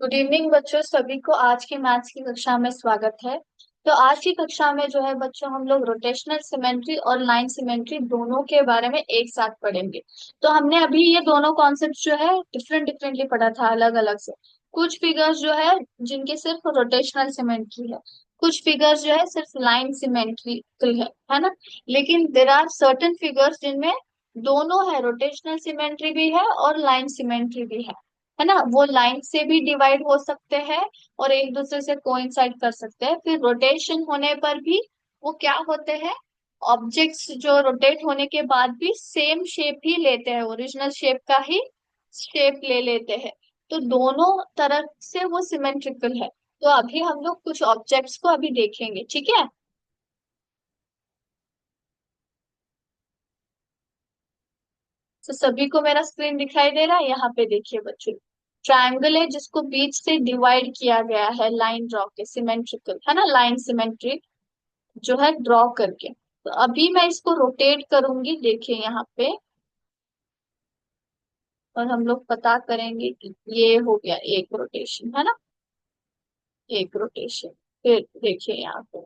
Good evening बच्चों, सभी को आज की मैथ्स की कक्षा में स्वागत है। तो आज की कक्षा में जो है बच्चों, हम लोग रोटेशनल सिमेट्री और लाइन सिमेट्री दोनों के बारे में एक साथ पढ़ेंगे। तो हमने अभी ये दोनों कॉन्सेप्ट जो है डिफरेंटली पढ़ा था, अलग अलग से। कुछ फिगर्स जो है जिनके सिर्फ रोटेशनल सिमेट्री है, कुछ फिगर्स जो है सिर्फ लाइन सिमेट्रिकल है ना। लेकिन देर आर सर्टेन फिगर्स जिनमें दोनों है, रोटेशनल सिमेट्री भी है और लाइन सिमेट्री भी है ना। वो लाइन से भी डिवाइड हो सकते हैं और एक दूसरे से कोइंसाइड कर सकते हैं। फिर रोटेशन होने पर भी वो क्या होते हैं, ऑब्जेक्ट्स जो रोटेट होने के बाद भी सेम शेप ही लेते हैं, ओरिजिनल शेप का ही शेप ले लेते हैं। तो दोनों तरह से वो सिमेट्रिकल है। तो अभी हम लोग कुछ ऑब्जेक्ट्स को अभी देखेंगे, ठीक है। तो सभी को मेरा स्क्रीन दिखाई दे रहा है? यहाँ पे देखिए बच्चों, ट्रायंगल है जिसको बीच से डिवाइड किया गया है लाइन ड्रॉ के, सिमेट्रिकल है ना, लाइन सिमेट्रिक जो है ड्रॉ करके। तो अभी मैं इसको रोटेट करूंगी, देखिए यहाँ पे। और हम लोग पता करेंगे कि ये हो गया एक रोटेशन, है ना, एक रोटेशन। फिर देखिए यहाँ पे,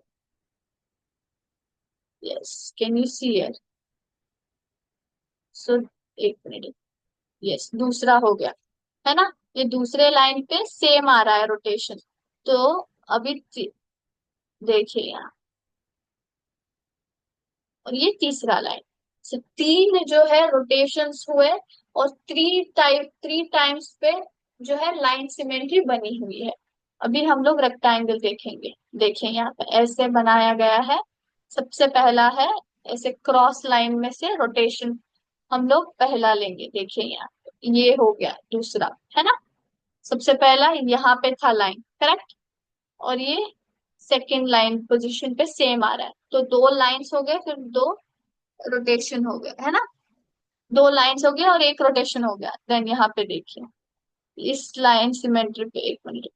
yes, can you see it? So एक मिनट, यस, दूसरा हो गया, है ना। ये दूसरे लाइन पे सेम आ रहा है रोटेशन। तो अभी देखिए यहाँ, और ये तीसरा लाइन से तीन जो है रोटेशंस हुए। और थ्री टाइम्स पे जो है लाइन सिमेट्री बनी हुई है। अभी हम लोग रेक्टेंगल देखेंगे। देखिए यहाँ पे ऐसे बनाया गया है। सबसे पहला है, ऐसे क्रॉस लाइन में से रोटेशन हम लोग पहला लेंगे। देखिए यहाँ पे ये हो गया दूसरा, है ना। सबसे पहला यहाँ पे था लाइन, करेक्ट। और ये सेकेंड लाइन पोजीशन पे सेम आ रहा है, तो दो लाइंस हो गए, फिर दो रोटेशन हो गया, है ना। दो लाइंस हो गया और एक रोटेशन हो गया। देन यहाँ पे देखिए, इस लाइन सिमेट्री पे, एक मिनट,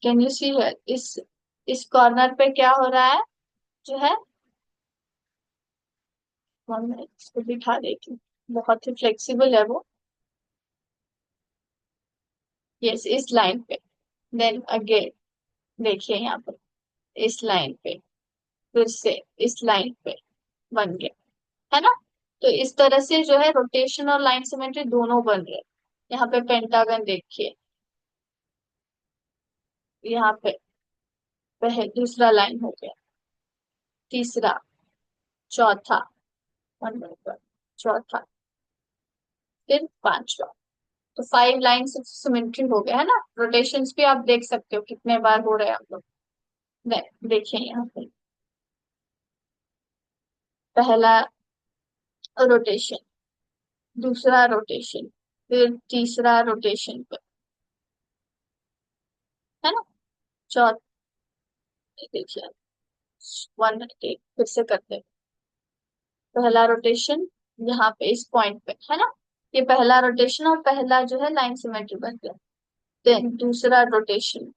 कैन यू सी है, इस कॉर्नर पे क्या हो रहा है जो है, 1 मिनट इसको दिखा देती हूँ। बहुत ही फ्लेक्सिबल है वो। यस, इस लाइन पे। देन अगेन देखिए यहाँ पर, इस लाइन पे, फिर से इस लाइन पे बन गया, है ना। तो इस तरह से जो है रोटेशन और लाइन सिमेट्री दोनों बन रहे हैं। यहाँ पे पेंटागन देखिए, यहाँ पे पहले दूसरा लाइन हो गया, तीसरा, चौथा, 1 मिनट, चौथा, फिर पांचवा। तो 5 लाइन सिमेट्री हो गया, है ना। रोटेशंस भी आप देख सकते हो कितने बार हो रहे हैं हम लोग। देखिए यहाँ पे पहला रोटेशन, दूसरा रोटेशन, फिर तीसरा रोटेशन पे, है ना। चौथा, देखिए, 1 मिनट फिर से करते हैं। पहला रोटेशन यहाँ पे इस पॉइंट पे, है ना। ये पहला रोटेशन और पहला जो है लाइन सिमेट्री बन गया। देन दूसरा रोटेशन,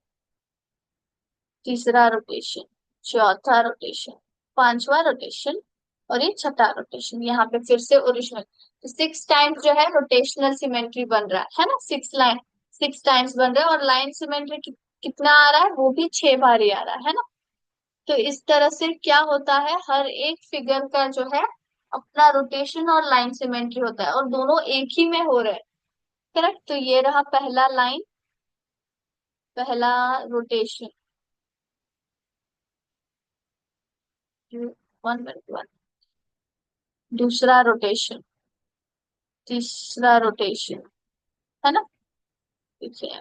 तीसरा रोटेशन, चौथा रोटेशन, पांचवा रोटेशन, और ये छठा रोटेशन। यहाँ पे फिर से ओरिजिनल, तो 6 टाइम्स जो है रोटेशनल सिमेट्री बन रहा है ना। 6 टाइम्स बन रहा है। और लाइन सिमेट्री कितना आ रहा है, वो भी 6 बार ही आ रहा है ना। तो इस तरह से क्या होता है, हर एक फिगर का जो है अपना रोटेशन और लाइन सिमेट्री होता है, और दोनों एक ही में हो रहे हैं, करेक्ट। तो ये रहा पहला लाइन, पहला रोटेशन, 1 मिनट, दूसरा रोटेशन, तीसरा रोटेशन, है ना। ठीक है,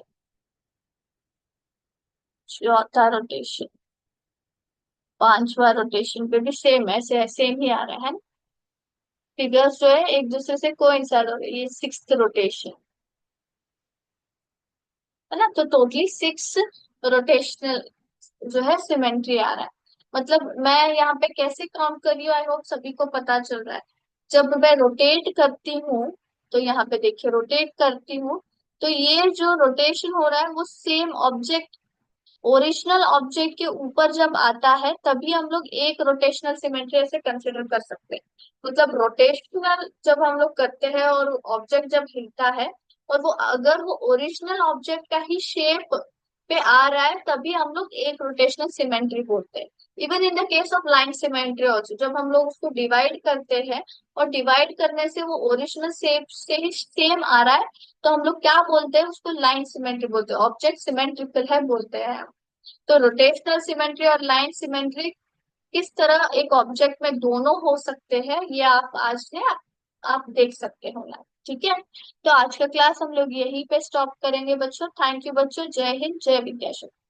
चौथा रोटेशन, पांचवा रोटेशन पे भी सेम, ऐसे सेम ही आ रहा है ना। फिगर्स जो है एक दूसरे से कोइंसाइड हो रहे हैं। ये सिक्स्थ रोटेशन, है ना। तो टोटली 6 रोटेशनल जो है सिमेट्री आ रहा है। मतलब मैं यहाँ पे कैसे काम कर रही हूँ, आई होप सभी को पता चल रहा है। जब मैं रोटेट करती हूँ, तो यहाँ पे देखिए रोटेट करती हूँ, तो ये जो रोटेशन हो रहा है वो सेम ऑब्जेक्ट ओरिजिनल ऑब्जेक्ट के ऊपर जब आता है तभी हम लोग एक रोटेशनल सिमेट्री ऐसे कंसिडर कर सकते हैं। मतलब रोटेशनल जब हम लोग करते हैं और ऑब्जेक्ट जब हिलता है और वो अगर वो ओरिजिनल ऑब्जेक्ट का ही शेप पे आ रहा है तभी हम लोग एक रोटेशनल सिमेट्री बोलते हैं। Even in the case of line symmetry also, जब हम लोग उसको डिवाइड करते हैं और डिवाइड करने से वो ओरिजिनल शेप से ही सेम आ रहा है तो हम लोग क्या बोलते हैं, उसको लाइन सिमेट्री बोलते हैं, ऑब्जेक्ट सिमेट्रिकल है बोलते हैं। तो रोटेशनल सिमेट्री और लाइन सिमेट्री किस तरह एक ऑब्जेक्ट में दोनों हो सकते हैं ये आप आज से आप देख सकते हो ना। ठीक है, तो आज का क्लास हम लोग यहीं पे स्टॉप करेंगे बच्चों। थैंक यू बच्चों, जय हिंद, जय विद्याशक्ति।